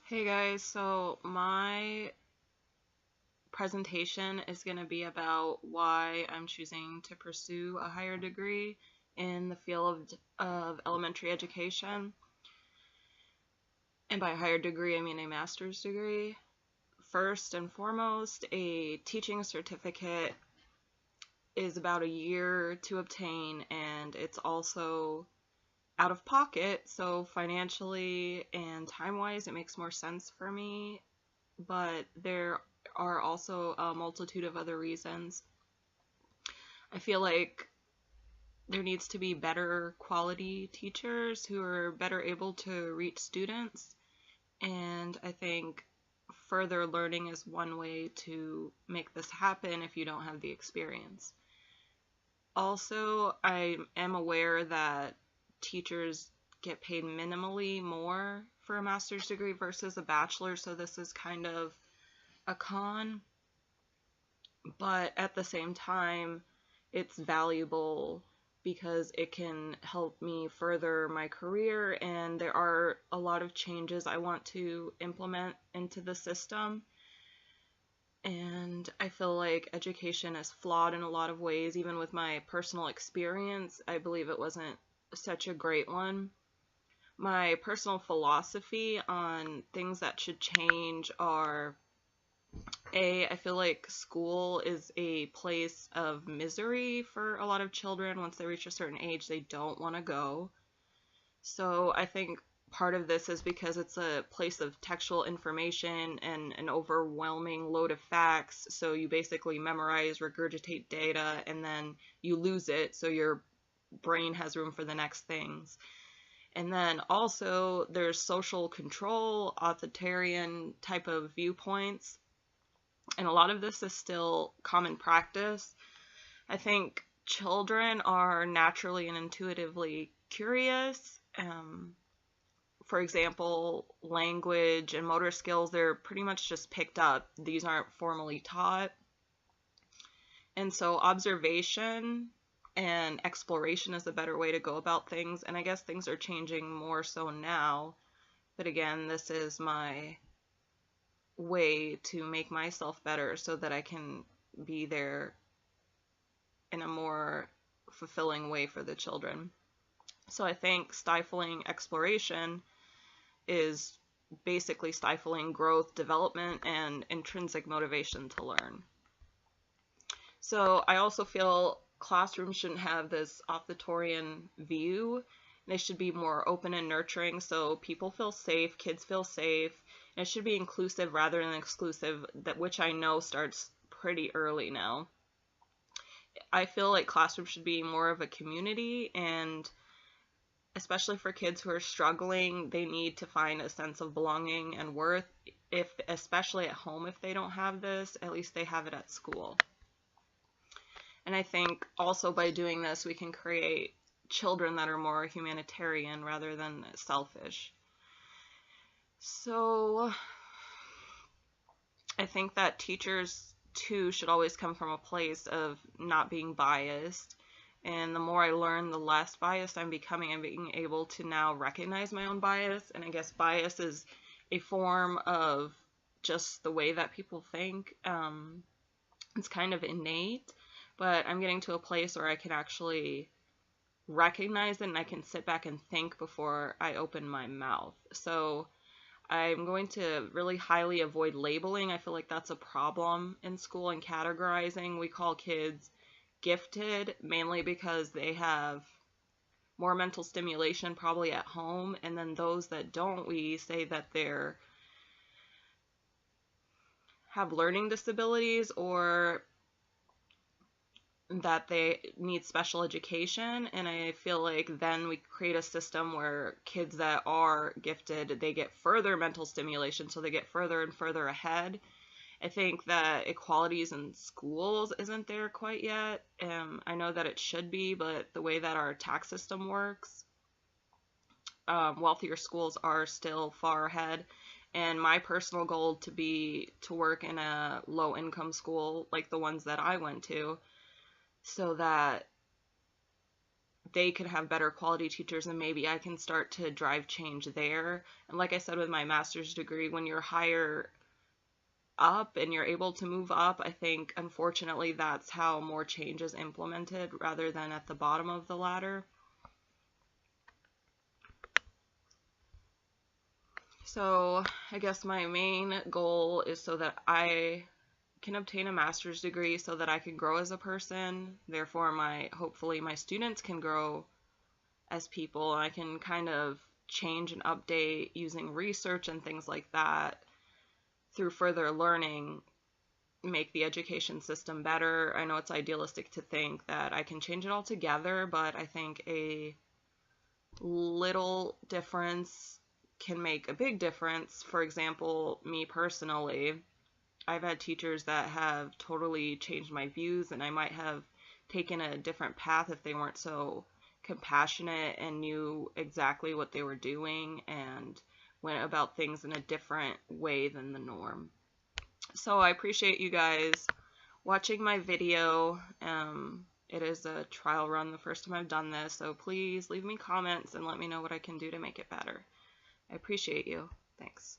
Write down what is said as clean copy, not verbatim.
Hey guys, so my presentation is going to be about why I'm choosing to pursue a higher degree in the field of elementary education. And by higher degree, I mean a master's degree. First and foremost, a teaching certificate is about a year to obtain, and it's also out of pocket, so financially and time-wise, it makes more sense for me, but there are also a multitude of other reasons. I feel like there needs to be better quality teachers who are better able to reach students, and I think further learning is one way to make this happen if you don't have the experience. Also, I am aware that teachers get paid minimally more for a master's degree versus a bachelor, so this is kind of a con, but at the same time, it's valuable because it can help me further my career, and there are a lot of changes I want to implement into the system. And I feel like education is flawed in a lot of ways. Even with my personal experience, I believe it wasn't such a great one. My personal philosophy on things that should change are I feel like school is a place of misery for a lot of children. Once they reach a certain age, they don't want to go. So I think part of this is because it's a place of textual information and an overwhelming load of facts. So you basically memorize, regurgitate data, and then you lose it. So your brain has room for the next things. And then also there's social control, authoritarian type of viewpoints. And a lot of this is still common practice. I think children are naturally and intuitively curious. For example, language and motor skills, they're pretty much just picked up. These aren't formally taught. And so observation and exploration is a better way to go about things. And I guess things are changing more so now. But again, this is my way to make myself better so that I can be there in a more fulfilling way for the children. So I think stifling exploration is basically stifling growth, development, and intrinsic motivation to learn. So I also feel classrooms shouldn't have this authoritarian view. They should be more open and nurturing so people feel safe, kids feel safe, and it should be inclusive rather than exclusive, that which I know starts pretty early now. I feel like classrooms should be more of a community, and especially for kids who are struggling, they need to find a sense of belonging and worth, if especially at home. If they don't have this, at least they have it at school. And I think also by doing this, we can create children that are more humanitarian rather than selfish. So I think that teachers too should always come from a place of not being biased. And the more I learn, the less biased I'm becoming. I'm being able to now recognize my own bias. And I guess bias is a form of just the way that people think. It's kind of innate, but I'm getting to a place where I can actually recognize it and I can sit back and think before I open my mouth. So I'm going to really highly avoid labeling. I feel like that's a problem in school and categorizing. We call kids gifted mainly because they have more mental stimulation probably at home, and then those that don't, we say that they're have learning disabilities or that they need special education. And I feel like then we create a system where kids that are gifted, they get further mental stimulation, so they get further and further ahead. I think that equalities in schools isn't there quite yet. I know that it should be, but the way that our tax system works, wealthier schools are still far ahead. And my personal goal to be to work in a low income school like the ones that I went to, so that they could have better quality teachers, and maybe I can start to drive change there. And like I said with my master's degree, when you're higher up and you're able to move up, I think unfortunately that's how more change is implemented rather than at the bottom of the ladder. So I guess my main goal is so that I can obtain a master's degree so that I can grow as a person. Therefore, hopefully my students can grow as people. I can kind of change and update using research and things like that through further learning, make the education system better. I know it's idealistic to think that I can change it all together, but I think a little difference can make a big difference. For example, me personally, I've had teachers that have totally changed my views, and I might have taken a different path if they weren't so compassionate and knew exactly what they were doing and went about things in a different way than the norm. So I appreciate you guys watching my video. It is a trial run, the first time I've done this, so please leave me comments and let me know what I can do to make it better. I appreciate you. Thanks.